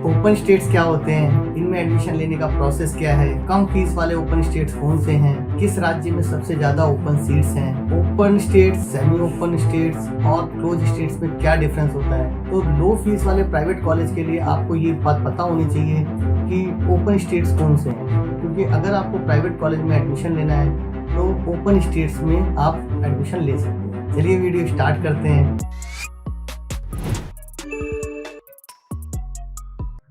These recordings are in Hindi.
ओपन स्टेट्स क्या होते हैं, इनमें एडमिशन लेने का प्रोसेस क्या है, कम फीस वाले ओपन स्टेट्स कौन से हैं, किस राज्य में सबसे ज्यादा ओपन सीट्स हैं, open states, semi open states और क्लोज स्टेट्स में क्या डिफरेंस होता है। तो लो फीस वाले प्राइवेट कॉलेज के लिए आपको ये बात पता होनी चाहिए कि ओपन स्टेट्स कौन से हैं, क्योंकि अगर आपको प्राइवेट कॉलेज में एडमिशन लेना है तो ओपन स्टेट्स में आप एडमिशन ले सकते हैं। चलिए वीडियो स्टार्ट करते हैं।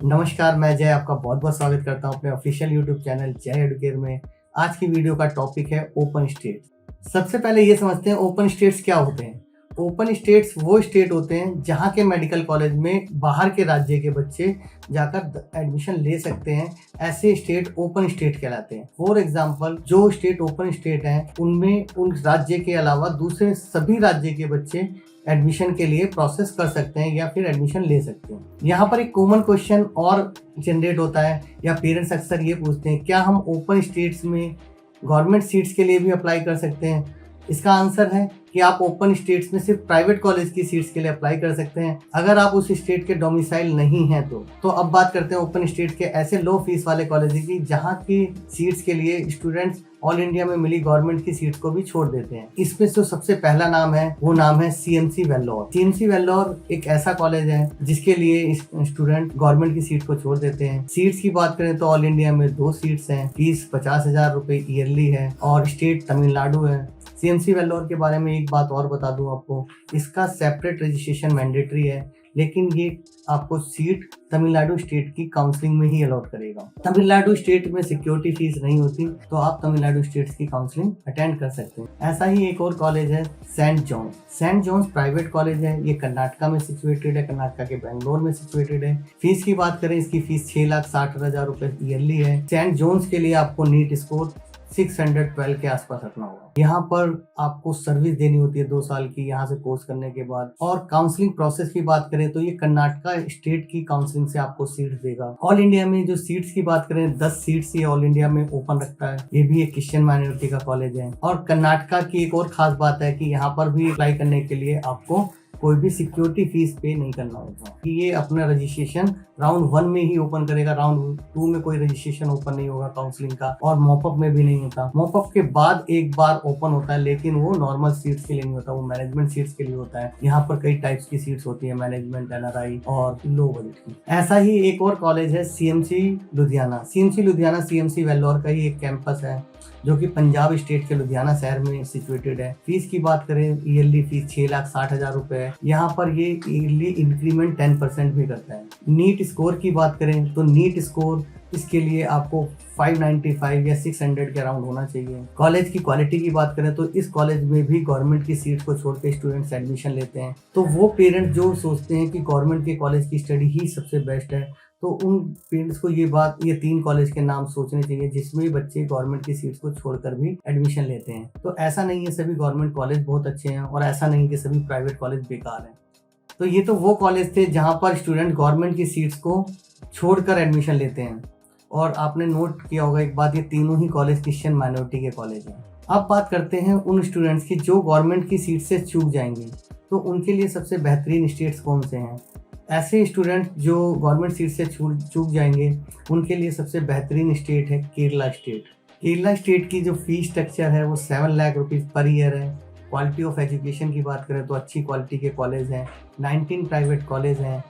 नमस्कार, मैं जय आपका बहुत बहुत स्वागत करता हूं अपने ऑफिशियल यूट्यूब चैनल जय एडुकेयर में। आज की वीडियो का टॉपिक है ओपन स्टेट्स। सबसे पहले ये समझते हैं ओपन स्टेट्स क्या होते हैं। ओपन स्टेट्स वो स्टेट होते हैं जहां के मेडिकल कॉलेज में बाहर के राज्य के बच्चे जाकर एडमिशन ले सकते हैं। ऐसे स्टेट ओपन स्टेट कहलाते हैं। फॉर एग्जांपल, जो स्टेट ओपन स्टेट हैं उनमें उन राज्य के अलावा दूसरे सभी राज्य के बच्चे एडमिशन के लिए प्रोसेस कर सकते हैं या फिर एडमिशन ले सकते हैं। यहाँ पर एक कॉमन क्वेश्चन और जनरेट होता है या पेरेंट्स अक्सर ये पूछते हैं, क्या हम ओपन स्टेट्स में गवर्नमेंट सीट्स के लिए भी अप्लाई कर सकते हैं। इसका आंसर है कि आप ओपन स्टेट्स में सिर्फ प्राइवेट कॉलेज की सीट्स के लिए अप्लाई कर सकते हैं अगर आप उस स्टेट के डोमिसाइल नहीं हैं तो अब बात करते हैं ओपन स्टेट के ऐसे लो फीस वाले कॉलेज की जहां की सीट्स के लिए स्टूडेंट्स ऑल इंडिया में मिली गवर्नमेंट की सीट्स को भी छोड़ देते हैं। इसमें जो सबसे पहला नाम है वो नाम है CMC वेल्लोर। CMC वेल्लोर एक ऐसा कॉलेज है जिसके लिए स्टूडेंट गवर्नमेंट की सीट को छोड़ देते हैं। सीट्स की बात करें तो ऑल इंडिया में 2 सीट्स हैं। फीस 50,000 रुपए ईयरली है और स्टेट तमिलनाडु है। CMC वेल्लोर के बारे में एक बात और बता दूं आपको, इसका सेपरेट रजिस्ट्रेशन मैंडेटरी है, लेकिन ये आपको सीट तमिलनाडु स्टेट की काउंसलिंग में ही अलॉट करेगा। तमिलनाडु स्टेट में सिक्योरिटी फीस नहीं होती तो आप तमिलनाडु स्टेट की काउंसलिंग अटेंड कर सकते हैं। ऐसा ही एक और कॉलेज है Saint John's. Saint John's private college है, ये कर्नाटका में सिचुएटेड है, कर्नाटका के बेंगलोर में सिचुएटेड है। फीस की बात करें, इसकी फीस 6,60,000 रुपए ईयरली है। सेंट जॉन्स के लिए आपको नीट स्कोर 612 के आसपास रखना होगा। यहाँ पर आपको सर्विस देनी होती है 2 साल की यहाँ से कोर्स करने के बाद। और काउंसलिंग प्रोसेस की बात करें तो ये कर्नाटका स्टेट की काउंसलिंग से आपको सीट्स देगा। ऑल इंडिया में जो सीट्स की बात करें 10 सीट्स ये ऑल इंडिया में ओपन रखता है। ये भी एक क्रिश्चियन माइनॉरिटी का कॉलेज है। और कर्नाटका की एक और खास बात है कि यहाँ पर भी अप्लाई करने के लिए आपको कोई भी सिक्योरिटी फीस पे नहीं करना होगा। ये अपना रजिस्ट्रेशन राउंड 1 में ही ओपन करेगा। राउंड 2 में कोई रजिस्ट्रेशन ओपन नहीं होगा काउंसलिंग का, और मॉपअप में भी नहीं होता। मॉपअप के बाद एक बार ओपन होता है, लेकिन वो नॉर्मल सीट्स के लिए नहीं होता, वो मैनेजमेंट सीट्स के लिए होता है। यहाँ पर कई टाइप्स की सीट्स होती है, मैनेजमेंट, NRI और लो बजट की। ऐसा ही एक और कॉलेज है CMC Ludhiana. CMC Ludhiana CMC Vellore का ही एक कैंपस है जो कि पंजाब स्टेट के लुधियाना शहर में सिचुएटेड है। फीस की बात करें, ईयरली फीस 6,60,000 रुपए है। यहाँ पर ये ईयरली इंक्रीमेंट 10% भी करता है। नीट स्कोर की बात करें तो नीट स्कोर इसके लिए आपको 595 या 600 के अराउंड होना चाहिए। कॉलेज की क्वालिटी की बात करें तो इस कॉलेज में भी गवर्नमेंट की सीट को छोड़ के स्टूडेंट्स एडमिशन लेते हैं। तो वो पेरेंट्स जो सोचते हैं कि गवर्नमेंट के कॉलेज की स्टडी ही सबसे बेस्ट है, तो उन पेरेंट्स को ये 3 कॉलेज के नाम सोचने चाहिए जिसमें बच्चे गवर्नमेंट की सीट्स को छोड़कर भी एडमिशन लेते हैं। तो ऐसा नहीं है सभी गवर्नमेंट कॉलेज बहुत अच्छे हैं और ऐसा नहीं कि सभी प्राइवेट कॉलेज बेकार हैं। तो ये तो वो कॉलेज थे जहाँ पर स्टूडेंट गवर्नमेंट की सीट्स को छोड़कर एडमिशन लेते हैं। और आपने नोट किया होगा एक बात, ये तीनों ही कॉलेज क्रिश्चियन माइनॉरिटी के कॉलेज हैं। अब बात करते हैं उन स्टूडेंट्स की जो गवर्नमेंट की सीट से चूक जाएंगे, तो उनके लिए सबसे बेहतरीन स्टेट्स कौन से हैं। ऐसे स्टूडेंट जो गवर्नमेंट सीट से चूक जाएंगे उनके लिए सबसे बेहतरीन स्टेट है केरला स्टेट। केरला स्टेट की जो फीस स्ट्रक्चर है वो 7 लाख रुपीज़ पर ईयर है। क्वालिटी ऑफ एजुकेशन की बात करें तो अच्छी क्वालिटी के कॉलेज हैं। 19 प्राइवेट कॉलेज हैं।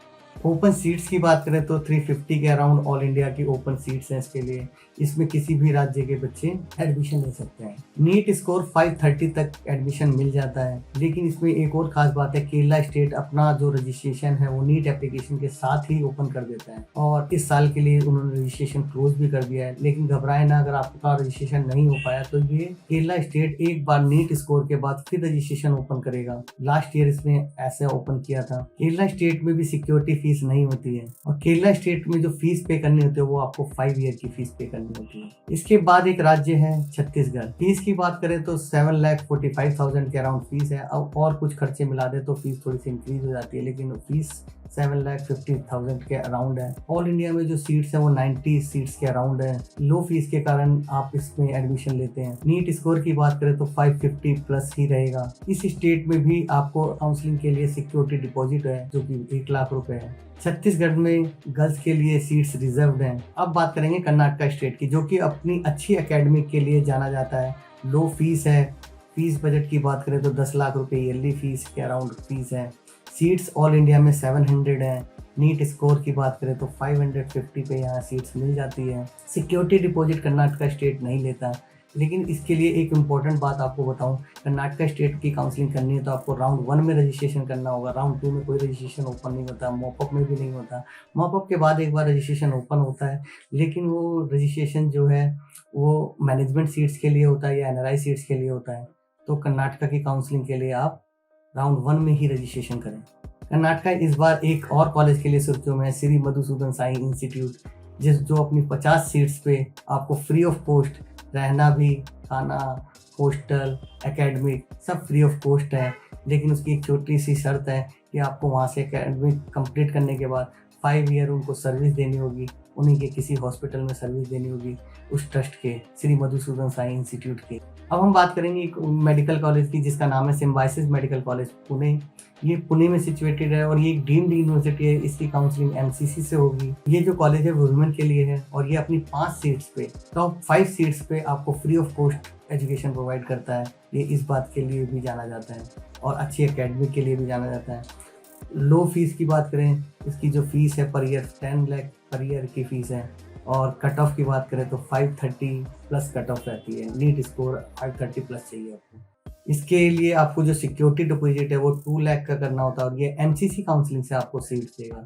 ओपन सीट्स की बात करें तो 350 के अराउंड ऑल इंडिया की ओपन सीट्स हैं इसके लिए। इसमें किसी भी राज्य के बच्चे एडमिशन ले सकते हैं। नीट स्कोर 530 तक एडमिशन मिल जाता है। लेकिन इसमें एक और खास बात है, केरला स्टेट अपना जो रजिस्ट्रेशन है वो नीट एप्लीकेशन के साथ ही ओपन कर देता है और इस साल के लिए उन्होंने रजिस्ट्रेशन क्लोज भी कर दिया है। लेकिन घबराए ना, अगर आपका रजिस्ट्रेशन नहीं हो पाया तो ये केरला स्टेट एक बार नीट स्कोर के बाद फिर रजिस्ट्रेशन ओपन करेगा। लास्ट ईयर इसने ऐसे ओपन किया था। केरला स्टेट में भी सिक्योरिटी फीस नहीं होती है और केरला स्टेट में जो फीस पे करनी होती है वो आपको 5 ईयर की फीस पे करनी होती है। इसके बाद एक राज्य है छत्तीसगढ़। फीस की बात करें तो 7,45,000 के अराउंड फीस है। अब और कुछ खर्चे मिला दे तो फीस थोड़ी सी इंक्रीज हो जाती है, लेकिन फीस 7,50,000 के अराउंड है। ऑल इंडिया में जो सीट्स है वो 90 सीट्स के अराउंड है। लो फीस के कारण आप इसमें एडमिशन लेते हैं। नीट स्कोर की बात करें तो 550 प्लस ही रहेगा। इस स्टेट में भी आपको काउंसलिंग के लिए सिक्योरिटी डिपॉजिट है जो कि 1 लाख रुपए है। छत्तीसगढ़ में गर्ल्स के लिए सीट्स रिजर्व्ड हैं। अब बात करेंगे कर्नाटका स्टेट की, जो कि अपनी अच्छी एकेडमिक के लिए जाना जाता है। लो फीस है। फीस बजट की बात करें तो 10 लाख रुपए ईयरली फीस के अराउंड फीस है। सीट्स ऑल इंडिया में 700 है। नीट स्कोर की बात करें तो 550 पे यहाँ सीट्स मिल जाती है। सिक्योरिटी डिपॉजिट कर्नाटका स्टेट नहीं लेता, लेकिन इसके लिए एक इम्पॉर्टेंट बात आपको बताऊं, कर्नाटका स्टेट की काउंसलिंग करनी है तो आपको राउंड 1 में रजिस्ट्रेशन करना होगा। राउंड 2 में कोई रजिस्ट्रेशन ओपन नहीं होता, मॉपअप में भी नहीं होता। मॉपअप के बाद एक बार रजिस्ट्रेशन ओपन होता है, लेकिन वो रजिस्ट्रेशन जो है वो मैनेजमेंट सीट्स के लिए होता है या NRI सीट्स के लिए होता है। तो कर्नाटका की काउंसलिंग के लिए आप राउंड 1 में ही रजिस्ट्रेशन करें। कर्नाटका इस बार एक और कॉलेज के लिए सुर्खियों में है, श्री मधुसूदन साई इंस्टीट्यूट, जो अपनी 50 सीट्स पे आपको फ्री ऑफ कॉस्ट रहना भी, खाना, हॉस्टल, एकेडमिक सब फ्री ऑफ कॉस्ट है। लेकिन उसकी एक छोटी सी शर्त है कि आपको वहाँ से एकेडमिक कंप्लीट करने के बाद 5 ईयर उनको सर्विस देनी होगी, उन्हीं के किसी हॉस्पिटल में सर्विस देनी होगी, उस ट्रस्ट के, श्री मधुसूदन साई इंस्टीट्यूट के। अब हम बात करेंगे एक मेडिकल कॉलेज की जिसका नाम है सिम्बायोसिस मेडिकल कॉलेज पुणे। ये पुणे में सिचुएटेड है और ये एक डीम्ड यूनिवर्सिटी है। इसकी काउंसलिंग MCC से होगी। ये जो कॉलेज है वो वुमेन के लिए है और ये अपनी 5 सीट्स पे, टॉप 5 सीट्स पे आपको free of cost education provide करता है। ये इस बात के लिए भी जाना जाता है और अच्छी एकेडमिक के लिए भी जाना जाता है। लो फीस की बात करें, इसकी जो फीस है per year 10 lakh per year की फीस है। और कट ऑफ की बात करें तो 530 प्लस कट ऑफ रहती है। नीट स्कोर 530 प्लस चाहिए आपको। इसके लिए आपको जो सिक्योरिटी डिपॉजिट है वो 2 लाख का करना होता है और ये MCC काउंसलिंग से आपको सीट देगा।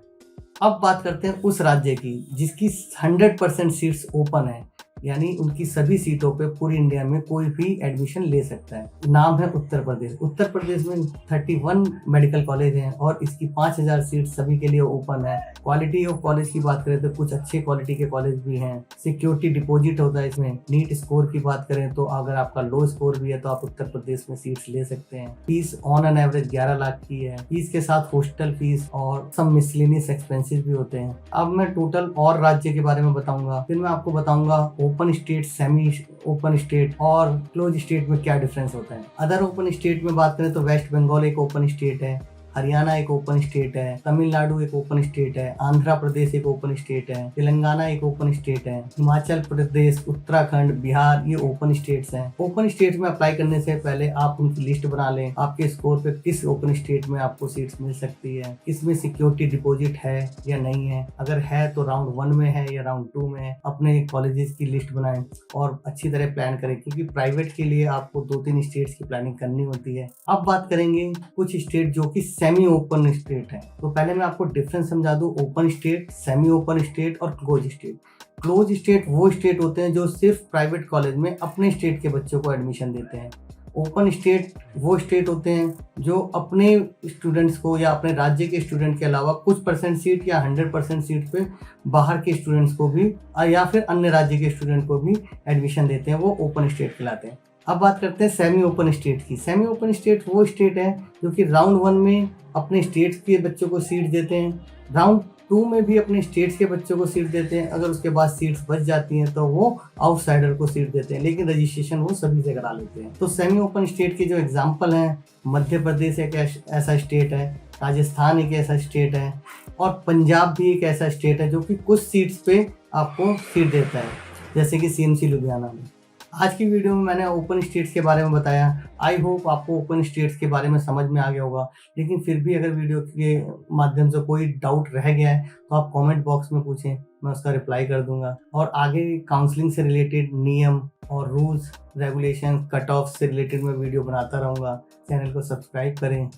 अब बात करते हैं उस राज्य की जिसकी 100% सीट्स ओपन है, यानी उनकी सभी सीटों पे पूरी इंडिया में कोई भी एडमिशन ले सकता है। नाम है उत्तर प्रदेश। उत्तर प्रदेश में 31 मेडिकल कॉलेज हैं और इसकी 5000 सीट सभी के लिए ओपन है। क्वालिटी ऑफ कॉलेज की बात करें तो कुछ अच्छे क्वालिटी के कॉलेज भी हैं। सिक्योरिटी डिपॉजिट होता है इसमें। नीट स्कोर की बात करें तो अगर आपका लो स्कोर भी है तो आप उत्तर प्रदेश में सीट्स ले सकते हैं। Fees on an average 11 lakh की है। फीस के साथ हॉस्टल फीस और सब मिसलेनियस एक्सपेंसेस भी होते हैं। अब मैं टोटल और राज्य के बारे में बताऊंगा, फिर मैं आपको बताऊंगा open state, semi open state और क्लोज स्टेट में क्या डिफरेंस होता है। अदर ओपन स्टेट में बात करें तो वेस्ट बंगाल एक ओपन स्टेट है, हरियाणा एक ओपन स्टेट है, तमिलनाडु एक ओपन स्टेट है, आंध्र प्रदेश एक ओपन स्टेट है, तेलंगाना एक ओपन स्टेट है, हिमाचल प्रदेश, उत्तराखंड, बिहार ये ओपन स्टेट्स हैं। ओपन स्टेट में अप्लाई करने से पहले आप उनकी लिस्ट बना लें, आपके स्कोर पे किस ओपन स्टेट में आपको सीट्स मिल सकती है, किसमें सिक्योरिटी डिपॉजिट है या नहीं है। अगर है तो राउंड 1 में है या राउंड 2 में है। अपने कॉलेजेस की लिस्ट बनाएं और अच्छी तरह प्लान करें, क्योंकि प्राइवेट के लिए आपको 2-3 स्टेट्स की प्लानिंग करनी होती है। अब बात करेंगे कुछ स्टेट जो कि सेमी ओपन स्टेट है। तो पहले मैं आपको डिफरेंस समझा दूं, open state, semi open state और क्लोज स्टेट। क्लोज स्टेट वो स्टेट होते हैं जो सिर्फ प्राइवेट कॉलेज में अपने स्टेट के बच्चों को एडमिशन देते हैं। ओपन स्टेट वो स्टेट होते हैं जो अपने स्टूडेंट्स को या अपने राज्य के स्टूडेंट के अलावा कुछ % सीट या 100% सीट पे बाहर के स्टूडेंट्स को भी या फिर अन्य राज्य के स्टूडेंट को भी एडमिशन देते हैं। वो ओपन स्टेट कहलाते हैं। अब बात करते हैं सेमी ओपन स्टेट की। सेमी ओपन स्टेट वो स्टेट है जो कि राउंड 1 में अपने स्टेट्स के बच्चों को सीट देते हैं, राउंड 2 में भी अपने स्टेट्स के बच्चों को सीट देते हैं। अगर उसके बाद सीट्स बच जाती हैं तो वो आउटसाइडर को सीट देते हैं, लेकिन रजिस्ट्रेशन वो सभी से करा लेते हैं। तो सेमी ओपन स्टेट के जो एग्जाम्पल हैं, मध्य प्रदेश एक ऐसा स्टेट है, राजस्थान एक ऐसा स्टेट है और पंजाब भी एक ऐसा स्टेट है जो कि कुछ सीट्स पे आपको सीट देता है, जैसे कि CMC लुधियाना में। आज की वीडियो में मैंने ओपन स्टेट्स के बारे में बताया। आई होप आपको ओपन स्टेट्स के बारे में समझ में आ गया होगा, लेकिन फिर भी अगर वीडियो के माध्यम से कोई डाउट रह गया है तो आप कमेंट बॉक्स में पूछें, मैं उसका रिप्लाई कर दूंगा। और आगे काउंसलिंग से रिलेटेड नियम और रूल्स रेगुलेशन, कट ऑफ से रिलेटेड मैं वीडियो बनाता रहूँगा। चैनल को सब्सक्राइब करें।